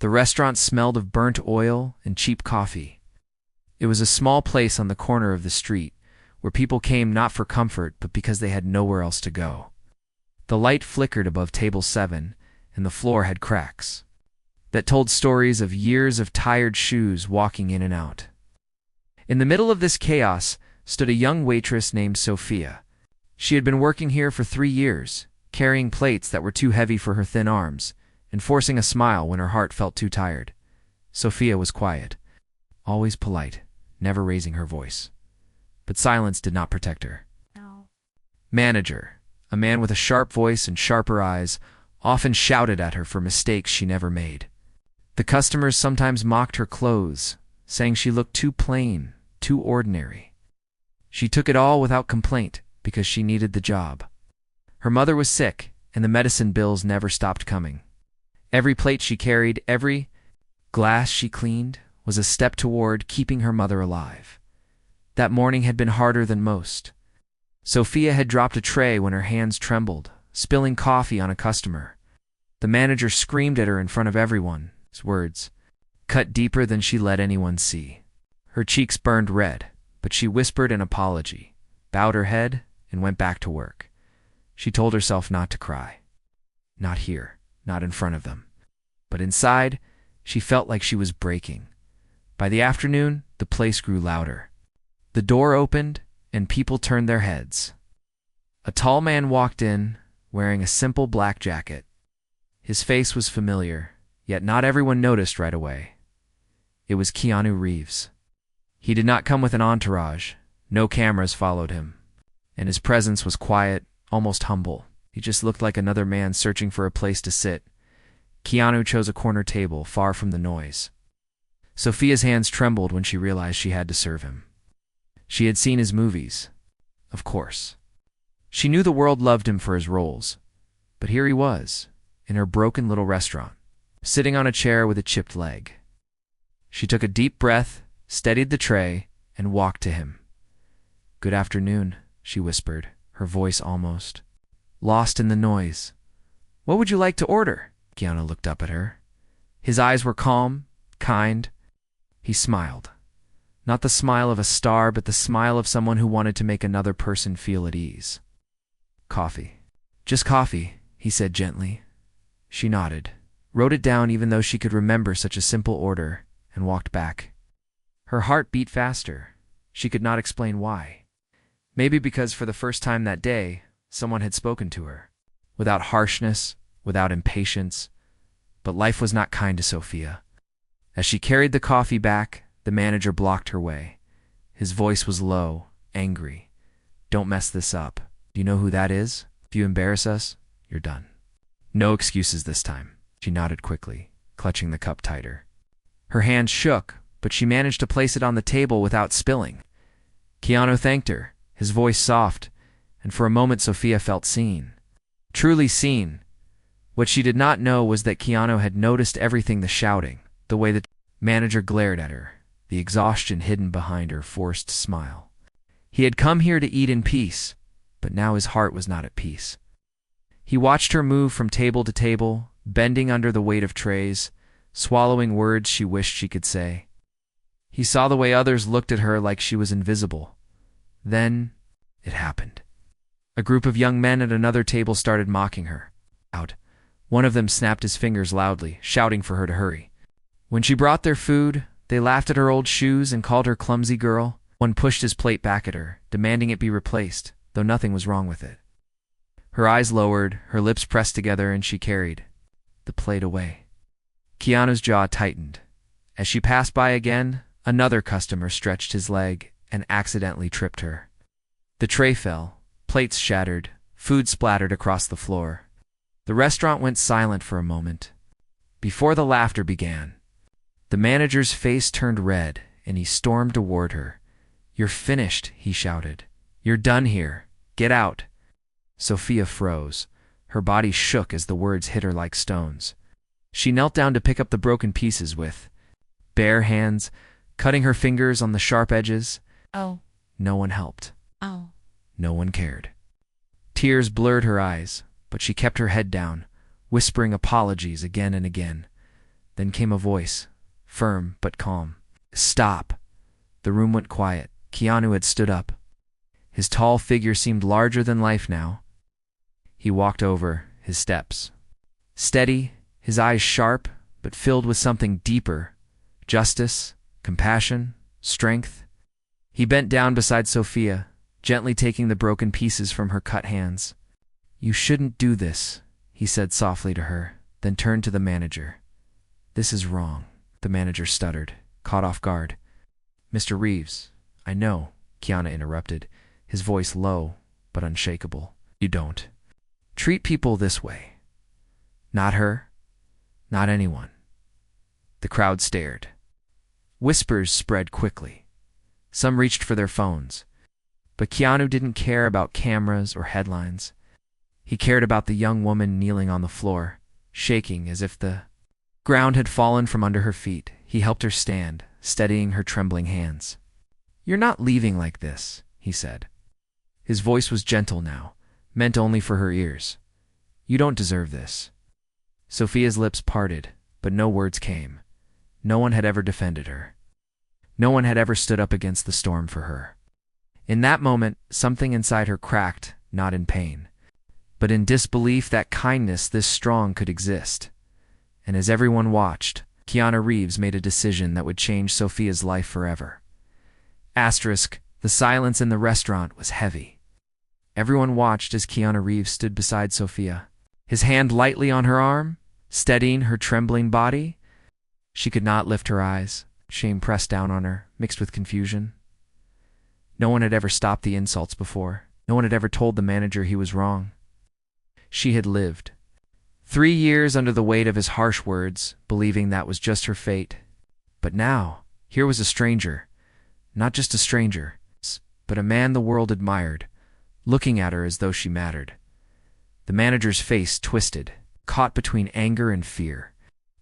The restaurant smelled of burnt oil and cheap coffee. It was a small place on the corner of the street, where people came not for comfort but because they had nowhere else to go. The light flickered above table 7, and the floor had cracks that told stories of years of tired shoes walking in and out. In the middle of this chaos stood a young waitress named Sophia. She had been working here for 3 years, carrying plates that were too heavy for her thin arms, and forcing a smile when her heart felt too tired. Sophia was quiet, always polite, never raising her voice. But silence did not protect her. No. Manager, a man with a sharp voice and sharper eyes, often shouted at her for mistakes she never made. The customers sometimes mocked her clothes, saying she looked too plain, too ordinary. She took it all without complaint because she needed the job. Her mother was sick, and the medicine bills never stopped coming. Every plate she carried, every glass she cleaned, was a step toward keeping her mother alive. That morning had been harder than most. Sophia had dropped a tray when her hands trembled, spilling coffee on a customer. The manager screamed at her in front of everyone, his words cut deeper than she let anyone see. Her cheeks burned red, but she whispered an apology, bowed her head, and went back to work. She told herself not to cry. Not here, not in front of them. But inside, she felt like she was breaking. By the afternoon, the place grew louder. The door opened, and people turned their heads. A tall man walked in, wearing a simple black jacket. His face was familiar, yet not everyone noticed right away. It was Keanu Reeves. He did not come with an entourage. No cameras followed him, and his presence was quiet, almost humble. He just looked like another man searching for a place to sit. Keanu chose a corner table, far from the noise. Sophia's hands trembled when she realized she had to serve him. She had seen his movies, of course. She knew the world loved him for his roles, but here he was, in her broken little restaurant, sitting on a chair with a chipped leg. She took a deep breath, steadied the tray, and walked to him. "Good afternoon," she whispered, her voice almost lost in the noise. "What would you like to order?" Keanu looked up at her. His eyes were calm, kind. He smiled. Not the smile of a star, but the smile of someone who wanted to make another person feel at ease. "Coffee." "Just coffee," he said gently. She nodded, wrote it down even though she could remember such a simple order, and walked back. Her heart beat faster. She could not explain why. Maybe because for the first time that day, someone had spoken to her, without harshness, without impatience. But life was not kind to Sophia. As she carried the coffee back, the manager blocked her way. His voice was low, angry. "Don't mess this up. Do you know who that is? If you embarrass us, you're done." "No excuses this time." She nodded quickly, clutching the cup tighter. Her hand shook, but she managed to place it on the table without spilling. Keanu thanked her, his voice soft, and for a moment Sophia felt seen. Truly seen. What she did not know was that Keanu had noticed everything: the shouting, the way the manager glared at her, the exhaustion hidden behind her forced smile. He had come here to eat in peace, but now his heart was not at peace. He watched her move from table to table, bending under the weight of trays, swallowing words she wished she could say. He saw the way others looked at her like she was invisible. Then it happened. A group of young men at another table started mocking her. Out. One of them snapped his fingers loudly, shouting for her to hurry. When she brought their food, they laughed at her old shoes and called her clumsy girl. One pushed his plate back at her, demanding it be replaced, though nothing was wrong with it. Her eyes lowered, her lips pressed together, and she carried the plate away. Keanu's jaw tightened. As she passed by again, another customer stretched his leg and accidentally tripped her. The tray fell, plates shattered, food splattered across the floor. The restaurant went silent for a moment. Before the laughter began, the manager's face turned red, and he stormed toward her. "You're finished," he shouted. "You're done here. Get out." Sophia froze. Her body shook as the words hit her like stones. She knelt down to pick up the broken pieces with bare hands, cutting her fingers on the sharp edges. Oh. No one helped. Oh. No one cared. Tears blurred her eyes, but she kept her head down, whispering apologies again and again. Then came a voice, firm but calm. Stop. The room went quiet. Keanu had stood up. His tall figure seemed larger than life now. He walked over, his steps steady, his eyes sharp, but filled with something deeper. Justice, compassion, strength. He bent down beside Sophia, gently taking the broken pieces from her cut hands. You shouldn't do this, he said softly to her, then turned to the manager. This is wrong, the manager stuttered, caught off guard. Mr. Reeves, I know, Keanu interrupted, his voice low but unshakable. You don't treat people this way. Not her, not anyone. The crowd stared. Whispers spread quickly. Some reached for their phones. But Keanu didn't care about cameras or headlines. He cared about the young woman kneeling on the floor, shaking as if the ground had fallen from under her feet. He helped her stand, steadying her trembling hands. You're not leaving like this, he said. His voice was gentle now, meant only for her ears. You don't deserve this. Sophia's lips parted, but no words came. No one had ever defended her. No one had ever stood up against the storm for her. In that moment, something inside her cracked, not in pain, but in disbelief that kindness this strong could exist. And as everyone watched, Keanu Reeves made a decision that would change Sophia's life forever. Asterisk, the silence in the restaurant was heavy. Everyone watched as Keanu Reeves stood beside Sophia, his hand lightly on her arm, steadying her trembling body. She could not lift her eyes. Shame pressed down on her, mixed with confusion. No one had ever stopped the insults before. No one had ever told the manager he was wrong. She had lived 3 years under the weight of his harsh words, believing that was just her fate. But now, here was a stranger. Not just a stranger, but a man the world admired, looking at her as though she mattered. The manager's face twisted, caught between anger and fear.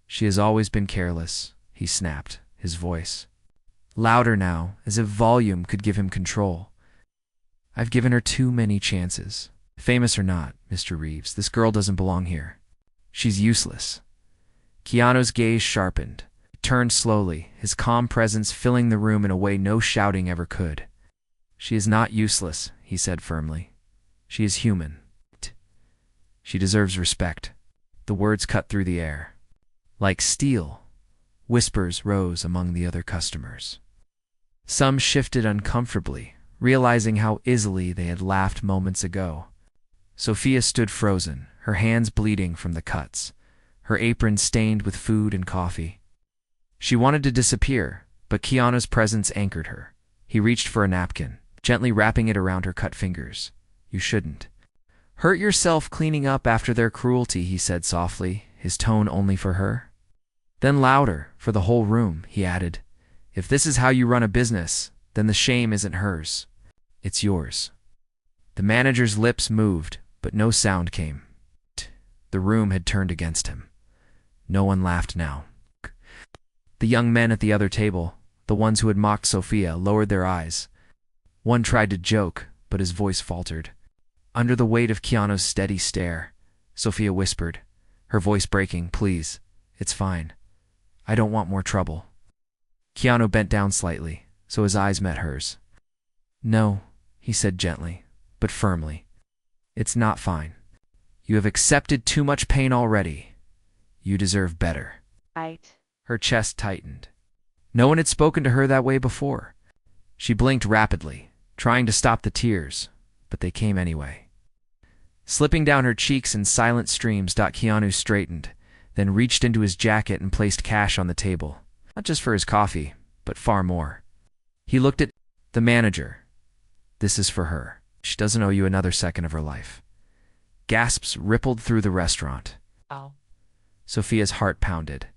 She has always been careless, he snapped, his voice louder now, as if volume could give him control. I've given her too many chances. Famous or not, Mr. Reeves, this girl doesn't belong here. She's useless. Keanu's gaze sharpened. He turned slowly, his calm presence filling the room in a way no shouting ever could. She is not useless, he said firmly. She is human. She deserves respect. The words cut through the air. Like steel, whispers rose among the other customers. Some shifted uncomfortably, realizing how easily they had laughed moments ago. Sophia stood frozen, her hands bleeding from the cuts, her apron stained with food and coffee. She wanted to disappear, but Keanu's presence anchored her. He reached for a napkin, gently wrapping it around her cut fingers. You shouldn't hurt yourself cleaning up after their cruelty, he said softly, his tone only for her. Then louder, for the whole room, he added, if this is how you run a business, then the shame isn't hers. It's yours. The manager's lips moved, but no sound came. The room had turned against him. No one laughed now. The young men at the other table, the ones who had mocked Sophia, lowered their eyes. One tried to joke, but his voice faltered. Under the weight of Keanu's steady stare, Sophia whispered, her voice breaking, please, it's fine. I don't want more trouble. Keanu bent down slightly, so his eyes met hers. No, he said gently, but firmly. It's not fine. You have accepted too much pain already. You deserve better. Right. Her chest tightened. No one had spoken to her that way before. She blinked rapidly, trying to stop the tears, but they came anyway. Slipping down her cheeks in silent streams, Keanu straightened, then reached into his jacket and placed cash on the table. Not just for his coffee, but far more. He looked at the manager. This is for her. She doesn't owe you another second of her life. Gasps rippled through the restaurant. Oh. Sophia's heart pounded.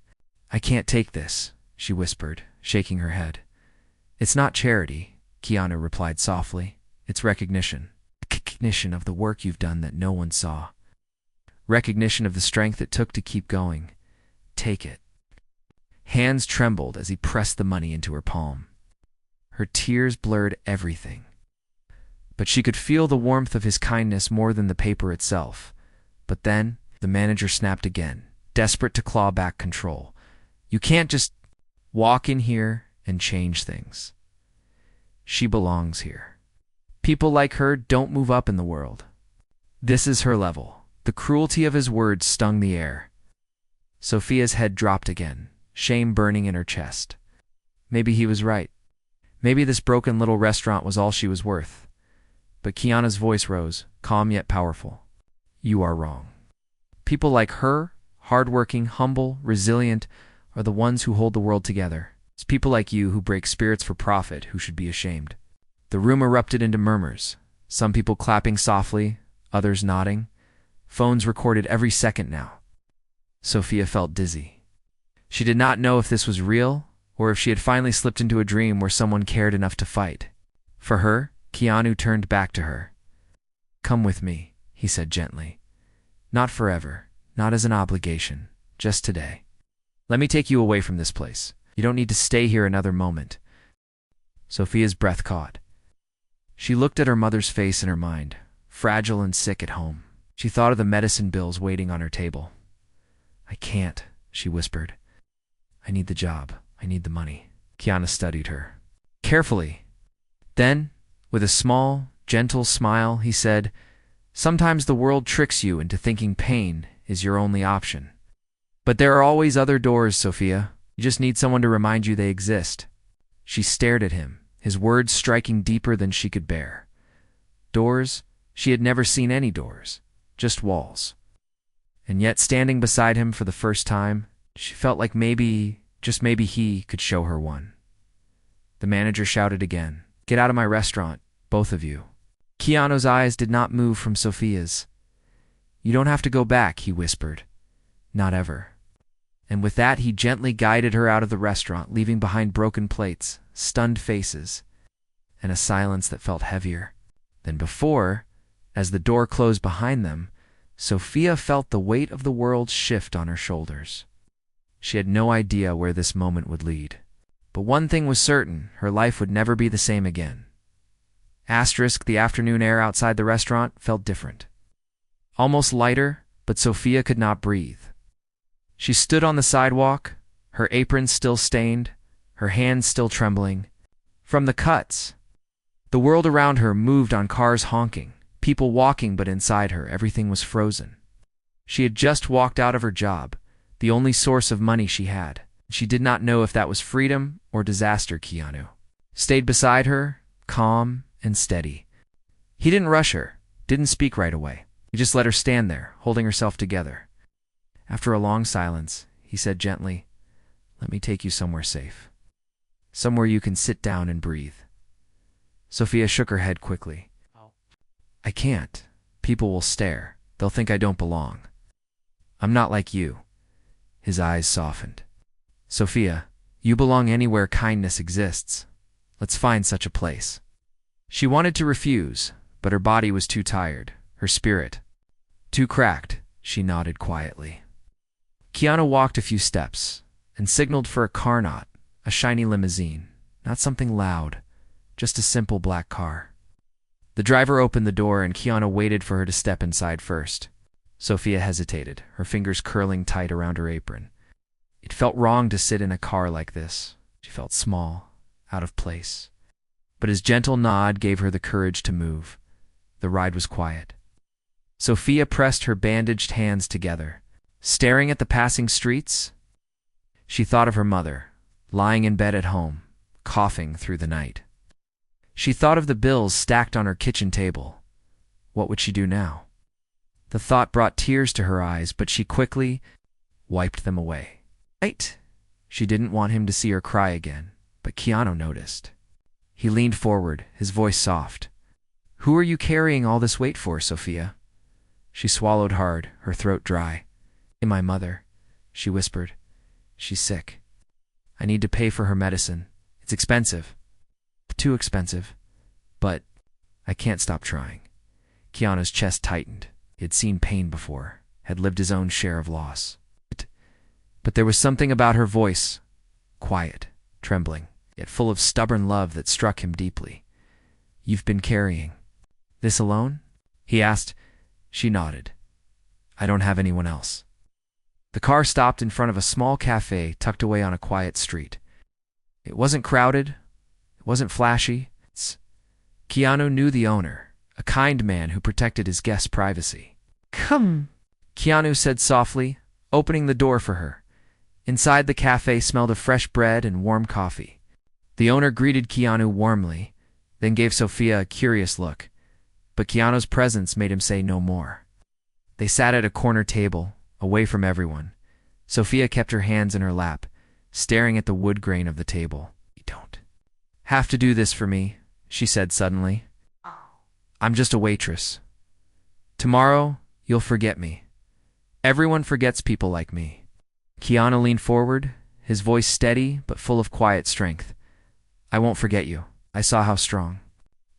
I can't take this, she whispered, shaking her head. It's not charity, Keanu replied softly. It's recognition. Recognition of the work you've done that no one saw. Recognition of the strength it took to keep going. Take it. Hands trembled as he pressed the money into her palm. Her tears blurred everything. But she could feel the warmth of his kindness more than the paper itself. But then, the manager snapped again, desperate to claw back control. You can't just walk in here and change things. She belongs here. People like her don't move up in the world. This is her level. The cruelty of his words stung the air. Sophia's head dropped again, shame burning in her chest. Maybe he was right. Maybe this broken little restaurant was all she was worth. But Keanu's voice rose, calm yet powerful. You are wrong. People like her, hardworking, humble, resilient, are the ones who hold the world together. It's people like you who break spirits for profit who should be ashamed. The room erupted into murmurs, some people clapping softly, others nodding. Phones recorded every second now. Sophia felt dizzy. She did not know if this was real, or if she had finally slipped into a dream where someone cared enough to fight. For her, Keanu turned back to her. Come with me, he said gently. Not forever, not as an obligation, just today. Let me take you away from this place. You don't need to stay here another moment. Sophia's breath caught. She looked at her mother's face in her mind, fragile and sick at home. She thought of the medicine bills waiting on her table. I can't, she whispered. I need the job. I need the money. Keanu studied her carefully. Then, with a small, gentle smile, he said, sometimes the world tricks you into thinking pain is your only option. But there are always other doors, Sophia. You just need someone to remind you they exist. She stared at him, his words striking deeper than she could bear. Doors? She had never seen any doors, just walls. And yet, standing beside him for the first time, she felt like maybe, just maybe he could show her one. The manager shouted again, Get out of my restaurant, both of you. Keanu's eyes did not move from Sophia's. You don't have to go back, he whispered. Not ever. And with that, he gently guided her out of the restaurant, leaving behind broken plates, stunned faces, and a silence that felt heavier than before. As the door closed behind them, Sophia felt the weight of the world shift on her shoulders. She had no idea where this moment would lead. But one thing was certain, her life would never be the same again. The afternoon air outside the restaurant felt different. Almost lighter, but Sophia could not breathe. She stood on the sidewalk, her apron still stained, her hands still trembling. From the cuts, the world around her moved on cars honking, people walking, but inside her, everything was frozen. She had just walked out of her job, the only source of money she had. She did not know if that was freedom or disaster. Keanu stayed beside her, calm and steady. He didn't rush her, didn't speak right away. He just let her stand there, holding herself together. After a long silence, he said gently, Let me take you somewhere safe. Somewhere you can sit down and breathe. Sophia shook her head quickly. I can't. People will stare. They'll think I don't belong. I'm not like you. His eyes softened. Sophia, you belong anywhere kindness exists. Let's find such a place. She wanted to refuse, but her body was too tired, her spirit too cracked. She nodded quietly. Keanu walked a few steps and signaled for a car, not a shiny limousine, not something loud, just a simple black car. The driver opened the door and Keanu waited for her to step inside first. Sophia hesitated, her fingers curling tight around her apron. It felt wrong to sit in a car like this. She felt small, out of place. But his gentle nod gave her the courage to move. The ride was quiet. Sophia pressed her bandaged hands together. Staring at the passing streets, she thought of her mother, lying in bed at home, coughing through the night. She thought of the bills stacked on her kitchen table. What would she do now? The thought brought tears to her eyes, but she quickly wiped them away. Right? She didn't want him to see her cry again, but Keanu noticed. He leaned forward, his voice soft. Who are you carrying all this weight for, Sophia? She swallowed hard, her throat dry. My mother, she whispered. She's sick. I need to pay for her medicine. It's expensive. Too expensive. But I can't stop trying. Keanu's chest tightened. He had seen pain before, had lived his own share of loss. But there was something about her voice, quiet, trembling, yet full of stubborn love that struck him deeply. You've been carrying this alone? He asked. She nodded. I don't have anyone else. The car stopped in front of a small cafe tucked away on a quiet street. It wasn't crowded. It wasn't flashy. Keanu knew the owner, a kind man who protected his guests' privacy. Come, Keanu said softly, opening the door for her. Inside the cafe smelled of fresh bread and warm coffee. The owner greeted Keanu warmly, then gave Sophia a curious look, but Keanu's presence made him say no more. They sat at a corner table, away from everyone. Sophia kept her hands in her lap, staring at the wood grain of the table. "You don't have to do this for me," she said suddenly. "I'm just a waitress. Tomorrow, you'll forget me. Everyone forgets people like me." Keanu leaned forward, his voice steady but full of quiet strength. "I won't forget you. I saw how strong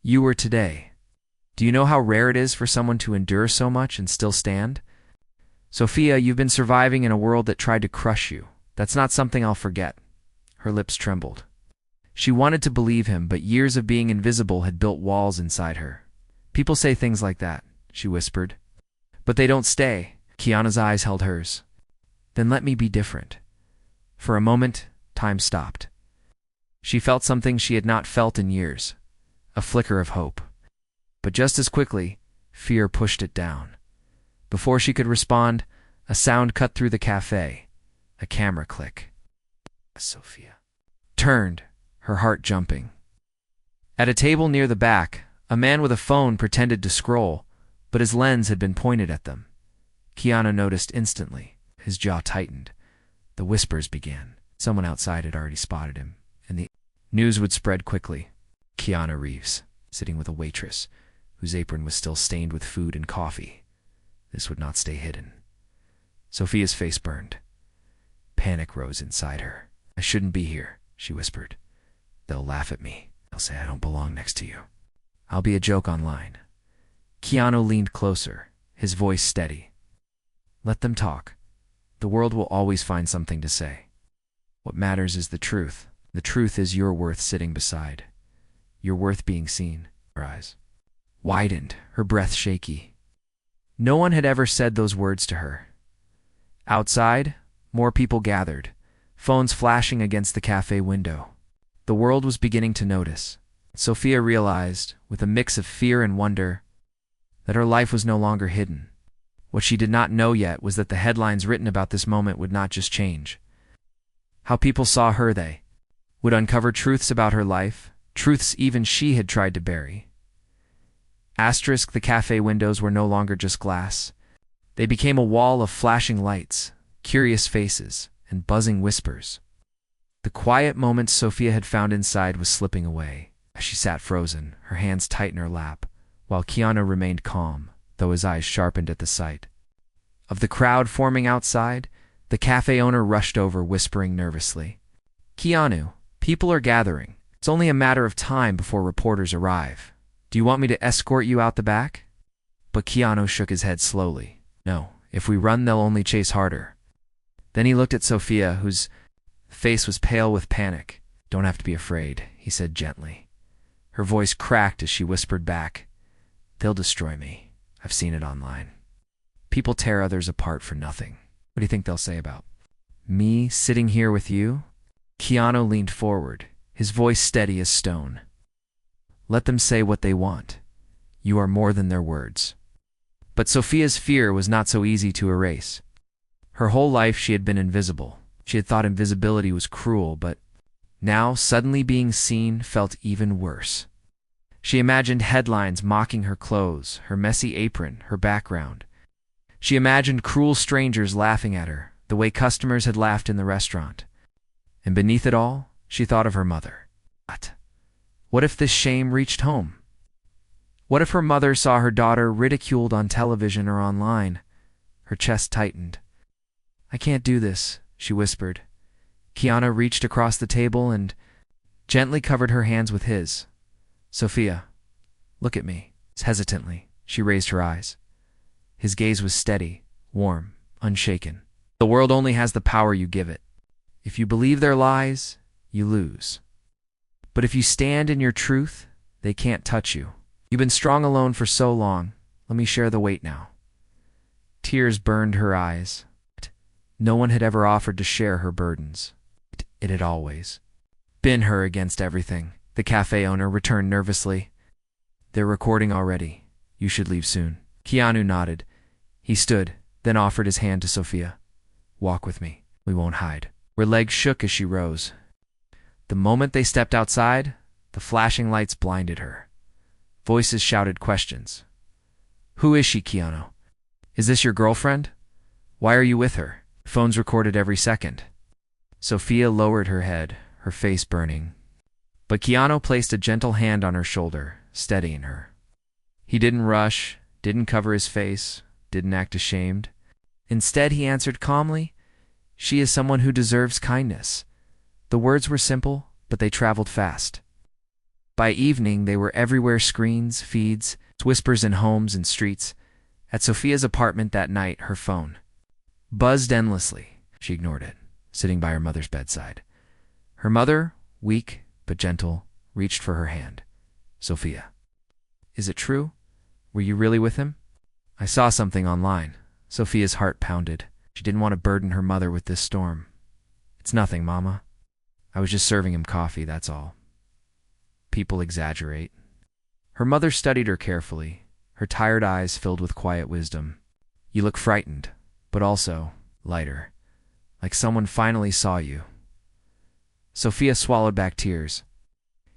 you were today. Do you know how rare it is for someone to endure so much and still stand? Sophia, you've been surviving in a world that tried to crush you. That's not something I'll forget." Her lips trembled. She wanted to believe him, but years of being invisible had built walls inside her. "People say things like that," she whispered. "But they don't stay." Keanu's eyes held hers. "Then let me be different." For a moment, time stopped. She felt something she had not felt in years, a flicker of hope. But just as quickly, fear pushed it down. Before she could respond, a sound cut through the cafe, a camera click. Sophia turned, her heart jumping. At a table near the back, a man with a phone pretended to scroll, but his lens had been pointed at them. Keanu noticed instantly. His jaw tightened. The whispers began. Someone outside had already spotted him, and the news would spread quickly. KeanuReeves, sitting with a waitress, whose apron was still stained with food and coffee. This would not stay hidden. Sophia's face burned. Panic rose inside her. "I shouldn't be here," she whispered. "They'll laugh at me. They'll say I don't belong next to you. I'll be a joke online." Keanu leaned closer, his voice steady. "Let them talk. The world will always find something to say. What matters is the truth. The truth is you're worth sitting beside. You're worth being seen." Her eyes widened, her breath shaky. No one had ever said those words to her. Outside, more people gathered, phones flashing against the cafe window. The world was beginning to notice. Sophia realized, with a mix of fear and wonder, that her life was no longer hidden. What she did not know yet was that the headlines written about this moment would not just change. How people saw her, they would uncover truths about her life, truths even she had tried to bury. Asterisk, the cafe windows were no longer just glass. They became a wall of flashing lights, curious faces, and buzzing whispers. The quiet moments Sophia had found inside was slipping away. As she sat frozen, her hands tight in her lap, while Keanu remained calm, though his eyes sharpened at the sight of the crowd forming outside, the cafe owner rushed over, whispering nervously, "Keanu, people are gathering. It's only a matter of time before reporters arrive. Do you want me to escort you out the back?" But Keanu shook his head slowly. "No, if we run, they'll only chase harder." Then he looked at Sophia, whose face was pale with panic. "Don't have to be afraid," he said gently. Her voice cracked as she whispered back, "They'll destroy me. I've seen it online. People tear others apart for nothing. What do you think they'll say about me sitting here with you?" Keanu leaned forward, his voice steady as stone. "Let them say what they want. You are more than their words." But Sophia's fear was not so easy to erase. Her whole life she had been invisible. She had thought invisibility was cruel, but now suddenly being seen felt even worse. She imagined headlines mocking her clothes, her messy apron, her background. She imagined cruel strangers laughing at her, the way customers had laughed in the restaurant. And beneath it all, she thought of her mother. What if this shame reached home? What if her mother saw her daughter ridiculed on television or online? Her chest tightened. "I can't do this," she whispered. Keanu reached across the table and gently covered her hands with his. "Sophia, look at me." Hesitantly, she raised her eyes. His gaze was steady, warm, unshaken. "The world only has the power you give it. If you believe their lies, you lose. But if you stand in your truth, they can't touch you. You've been strong alone for so long. Let me share the weight now." Tears burned her eyes. No one had ever offered to share her burdens. It had always been her against everything. The cafe owner returned nervously. "They're recording already. You should leave soon." Keanu nodded. He stood, then offered his hand to Sophia. "Walk with me. We won't hide." Her legs shook as she rose. The moment they stepped outside, the flashing lights blinded her. Voices shouted questions. "Who is she, Keanu? Is this your girlfriend? Why are you with her?" Phones recorded every second. Sophia lowered her head, her face burning. But Keanu placed a gentle hand on her shoulder, steadying her. He didn't rush, didn't cover his face, didn't act ashamed. Instead, he answered calmly, "She is someone who deserves kindness." The words were simple, but they traveled fast. By evening, they were everywhere: screens, feeds, whispers in homes and streets. At Sophia's apartment that night, her phone buzzed endlessly. She ignored it, sitting by her mother's bedside. Her mother, weak but gentle, reached for her hand. "Sophia, is it true? Were you really with him?" "I saw something online." Sophia's heart pounded. She didn't want to burden her mother with this storm. "It's nothing, Mama. I was just serving him coffee, that's all. People exaggerate." Her mother studied her carefully, her tired eyes filled with quiet wisdom. "You look frightened, but also lighter, like someone finally saw you." Sophia swallowed back tears.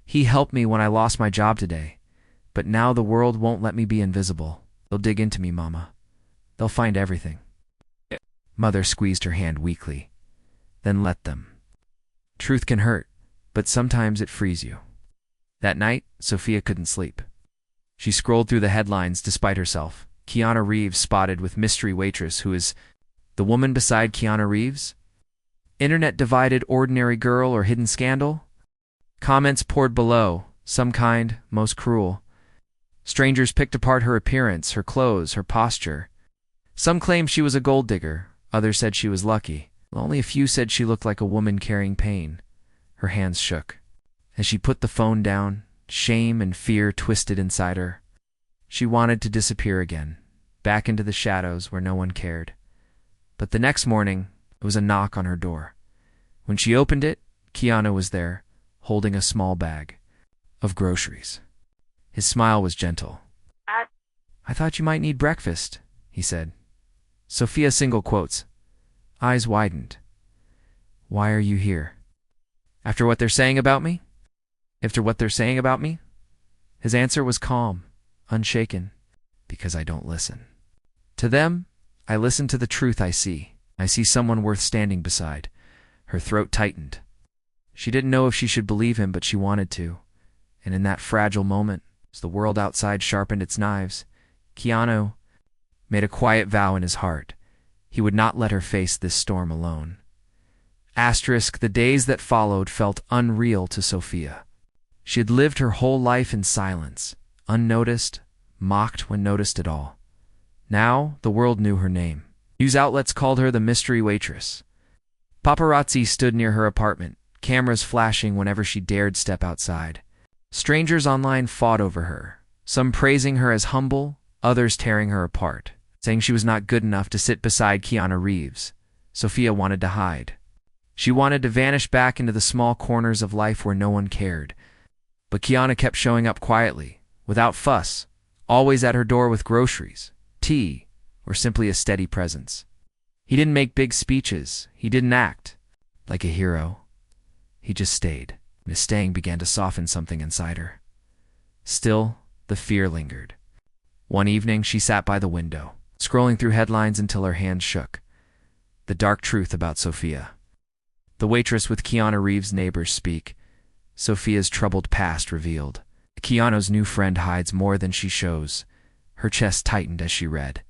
"He helped me when I lost my job today, but now the world won't let me be invisible. They'll dig into me, Mama. They'll find everything." Mother squeezed her hand weakly. "Then let them. Truth can hurt, but sometimes it frees you." That night, Sophia couldn't sleep. She scrolled through the headlines despite herself. Keanu Reeves spotted with mystery waitress who is the woman beside Keanu Reeves? Internet divided: ordinary girl or hidden scandal? Comments poured below, some kind, most cruel. Strangers picked apart her appearance, her clothes, her posture. Some claimed she was a gold digger, others said she was lucky. Only a few said she looked like a woman carrying pain. Her hands shook. As she put the phone down, shame and fear twisted inside her. She wanted to disappear again, back into the shadows where no one cared. But the next morning, it was a knock on her door. When she opened it, Keanu was there, holding a small bag of groceries. His smile was gentle. "I thought you might need breakfast," he said. Sophia single quotes. Eyes widened. "Why are you here?" "After what they're saying about me?" "After what they're saying about me?" His answer was calm, unshaken. "Because I don't listen. To them, I listen to the truth I see. I see someone worth standing beside." Her throat tightened. She didn't know if she should believe him, but she wanted to. And in that fragile moment, as the world outside sharpened its knives, Keanu made a quiet vow in his heart. He would not let her face this storm alone. The days that followed felt unreal to Sophia. She had lived her whole life in silence, unnoticed, mocked when noticed at all. Now the world knew her name. News outlets called her the mystery waitress. Paparazzi stood near her apartment, cameras flashing whenever she dared step outside. Strangers online fought over her, some praising her as humble, others tearing her apart, saying she was not good enough to sit beside Keanu Reeves. Sophia wanted to hide. She wanted to vanish back into the small corners of life where no one cared. But Keanu kept showing up quietly, without fuss, always at her door with groceries, tea, or simply a steady presence. He didn't make big speeches. He didn't act like a hero. He just stayed. And his staying began to soften something inside her. Still, the fear lingered. One evening, she sat by the window, scrolling through headlines until her hands shook. The dark truth about Sophia. The waitress with Keanu Reeves' neighbors speak. Sophia's troubled past revealed. Keanu's new friend hides more than she shows. Her chest tightened as she read.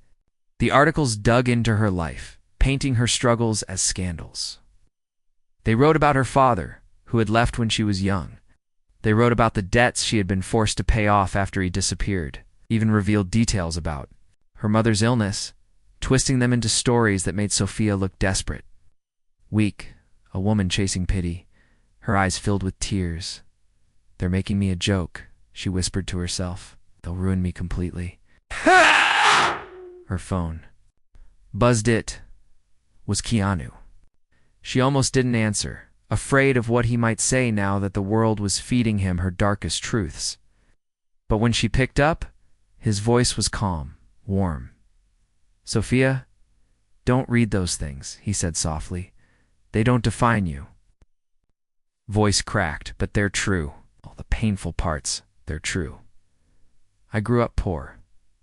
The articles dug into her life, painting her struggles as scandals. They wrote about her father, who had left when she was young. They wrote about the debts she had been forced to pay off after he disappeared, even revealed details about her mother's illness, twisting them into stories that made Sophia look desperate. Weak, a woman chasing pity, her eyes filled with tears. "They're making me a joke," she whispered to herself. "They'll ruin me completely." Her phone buzzed. It was Keanu. She almost didn't answer, afraid of what he might say now that the world was feeding him her darkest truths. But when she picked up, his voice was calm, warm. "Sophia, don't read those things," he said softly. "They don't define you." Voice cracked, "But they're true. All the painful parts, they're true. I grew up poor.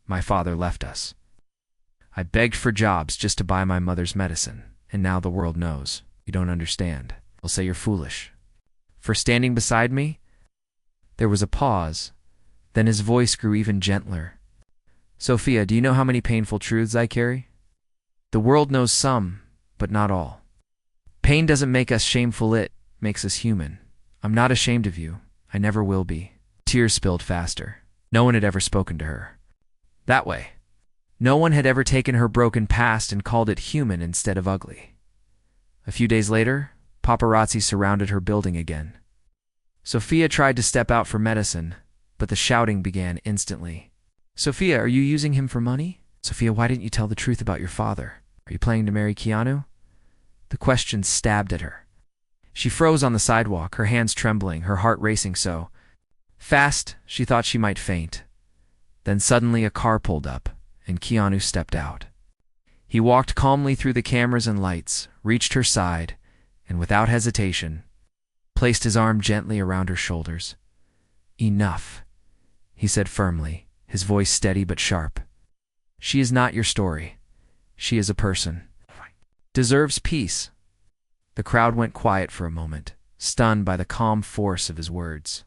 My father left us. I begged for jobs just to buy my mother's medicine, and now the world knows. You don't understand. They'll say you're foolish. For standing beside me?" There was a pause. Then his voice grew even gentler. "Sophia, do you know how many painful truths I carry? The world knows some, but not all. Pain doesn't make us shameful, it makes us human. I'm not ashamed of you. I never will be." Tears spilled faster. No one had ever spoken to her that way. No one had ever taken her broken past and called it human instead of ugly. A few days later, paparazzi surrounded her building again. Sophia tried to step out for medicine, but the shouting began instantly. "Sophia, are you using him for money? Sophia, why didn't you tell the truth about your father? Are you planning to marry Keanu?" The question stabbed at her. She froze on the sidewalk, her hands trembling, her heart racing so fast she thought she might faint. Then suddenly a car pulled up, and Keanu stepped out. He walked calmly through the cameras and lights, reached her side, and without hesitation, placed his arm gently around her shoulders. "Enough," he said firmly, his voice steady but sharp. "She is not your story. She is a person. Deserves peace." The crowd went quiet for a moment, stunned by the calm force of his words.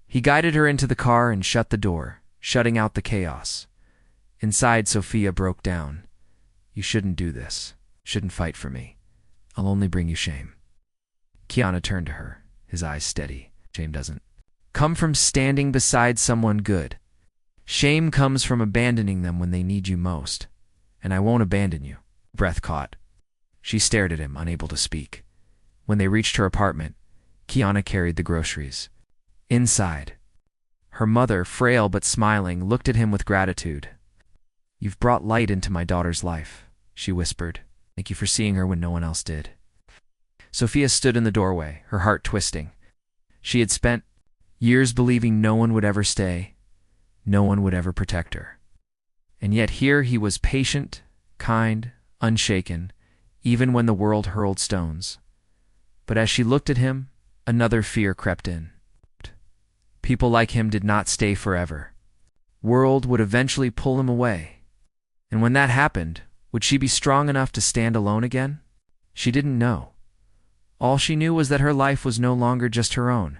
He guided her into the car and shut the door, shutting out the chaos. Inside, Sophia broke down. "You shouldn't do this. Shouldn't fight for me. I'll only bring you shame." Keanu turned to her, his eyes steady. "Shame doesn't come from standing beside someone good. Shame comes from abandoning them when they need you most. And I won't abandon you." Breath caught. She stared at him, unable to speak. When they reached her apartment, Keanu carried the groceries. Inside, her mother, frail but smiling, looked at him with gratitude. "You've brought light into my daughter's life," she whispered. "Thank you for seeing her when no one else did." Sophia stood in the doorway, her heart twisting. She had spent years believing no one would ever stay, no one would ever protect her. And yet here he was, patient, kind, unshaken, even when the world hurled stones. But as she looked at him, another fear crept in. People like him did not stay forever. World would eventually pull him away. And when that happened, would she be strong enough to stand alone again? She didn't know. All she knew was that her life was no longer just her own,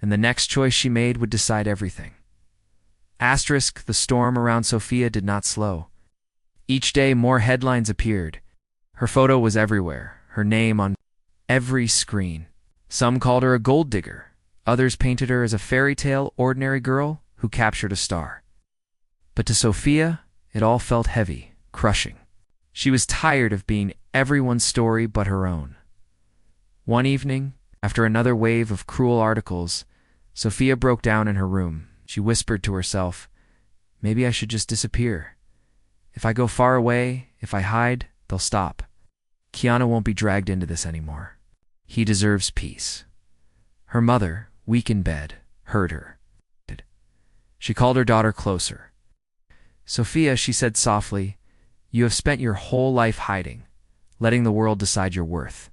and the next choice she made would decide everything. Asterisk, the storm around Sophia did not slow. Each day more headlines appeared. Her photo was everywhere, her name on every screen. Some called her a gold digger. Others painted her as a fairy tale ordinary girl who captured a star. But to Sophia, it all felt heavy, crushing. She was tired of being everyone's story but her own. One evening, after another wave of cruel articles, Sophia broke down in her room. She whispered to herself, "Maybe I should just disappear. If I go far away, if I hide, they'll stop. Keanu won't be dragged into this anymore. He deserves peace." Her mother, weak in bed, heard her. She called her daughter closer. "Sophia," she said softly, "you have spent your whole life hiding, letting the world decide your worth.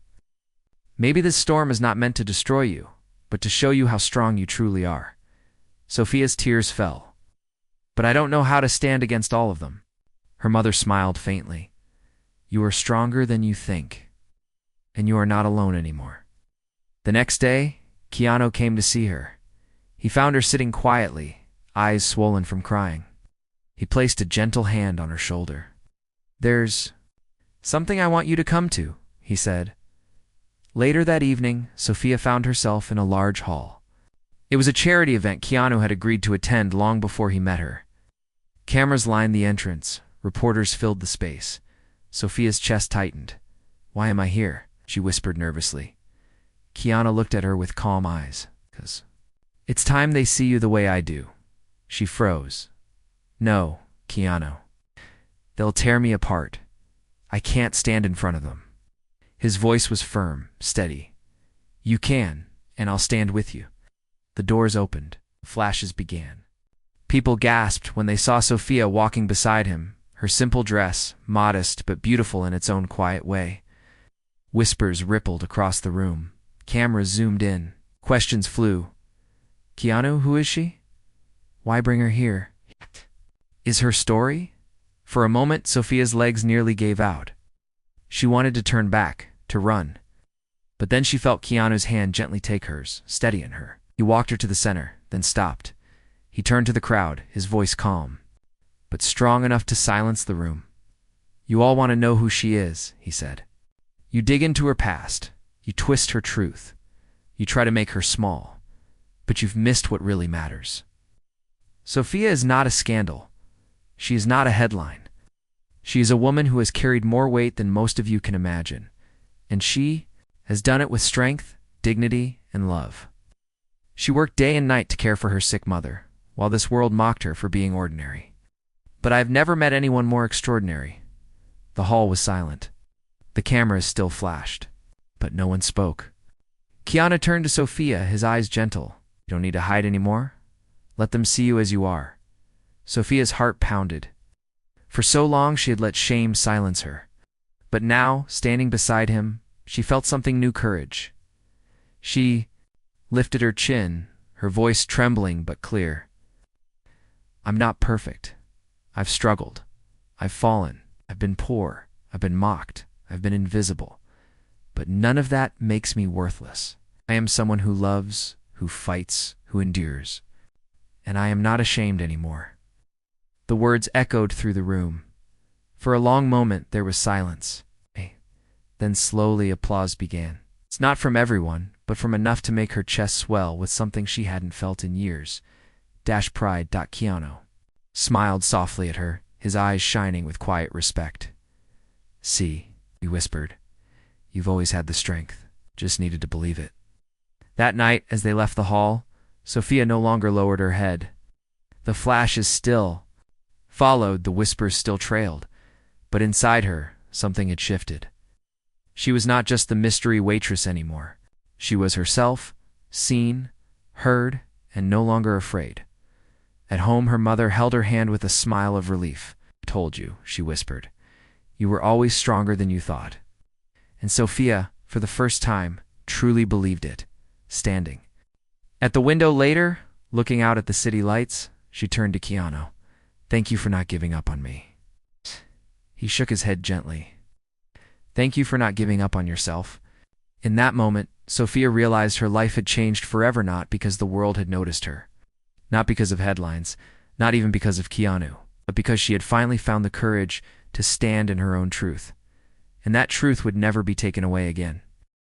Maybe this storm is not meant to destroy you, but to show you how strong you truly are." Sophia's tears fell. "But I don't know how to stand against all of them." Her mother smiled faintly. "You are stronger than you think, and you are not alone anymore." The next day, Keanu came to see her. He found her sitting quietly, eyes swollen from crying. He placed a gentle hand on her shoulder. "There's something I want you to come to," he said. Later that evening, Sophia found herself in a large hall. It was a charity event Keanu had agreed to attend long before he met her. Cameras lined the entrance. Reporters filled the space. Sophia's chest tightened. "Why am I here?" she whispered nervously. Keanu looked at her with calm eyes. "'Cause it's time they see you the way I do." She froze. "No, Keanu. They'll tear me apart. I can't stand in front of them. His voice was firm, steady. You can, and I'll stand with you. The doors opened. Flashes began. People gasped when they saw Sophia walking beside him, her simple dress, modest but beautiful in its own quiet way. Whispers rippled across the room. Cameras zoomed in. Questions flew. Keanu, who is she? Why bring her here? Is her story? For a moment, Sophia's legs nearly gave out. She wanted to turn back, to run. But then she felt Keanu's hand gently take hers, steadying her. He walked her to the center, then stopped. He turned to the crowd, his voice calm, but strong enough to silence the room. You all want to know who she is, he said. You dig into her past. You twist her truth. You try to make her small. But you've missed what really matters. Sophia is not a scandal. She is not a headline. She is a woman who has carried more weight than most of you can imagine. And she has done it with strength, dignity, and love. She worked day and night to care for her sick mother, while this world mocked her for being ordinary. But I have never met anyone more extraordinary. The hall was silent. The cameras still flashed, but no one spoke. Keanu turned to Sophia, his eyes gentle. You don't need to hide anymore. Let them see you as you are. Sophia's heart pounded. For so long she had let shame silence her. But now, standing beside him, she felt something new: courage. She lifted her chin, her voice trembling but clear. I'm not perfect. I've struggled. I've fallen. I've been poor. I've been mocked. I've been invisible. But none of that makes me worthless. I am someone who loves, who fights, who endures. And I am not ashamed anymore. The words echoed through the room. For a long moment there was silence. Then slowly applause began. It's not from everyone, but from enough to make her chest swell with something she hadn't felt in years. Pride. Keanu smiled softly at her, his eyes shining with quiet respect. See, he whispered. You've always had the strength. Just needed to believe it. That night, as they left the hall, Sophia no longer lowered her head. The flashes still followed, the whispers still trailed, but inside her, something had shifted. She was not just the mystery waitress anymore. She was herself, seen, heard, and no longer afraid. At home, her mother held her hand with a smile of relief. I told you, she whispered. You were always stronger than you thought. And Sophia, for the first time, truly believed it, standing. At the window later, looking out at the city lights, she turned to Keanu. Thank you for not giving up on me. He shook his head gently. Thank you for not giving up on yourself. In that moment, Sophia realized her life had changed forever, not because the world had noticed her. Not because of headlines, not even because of Keanu, but because she had finally found the courage to stand in her own truth. And that truth would never be taken away again.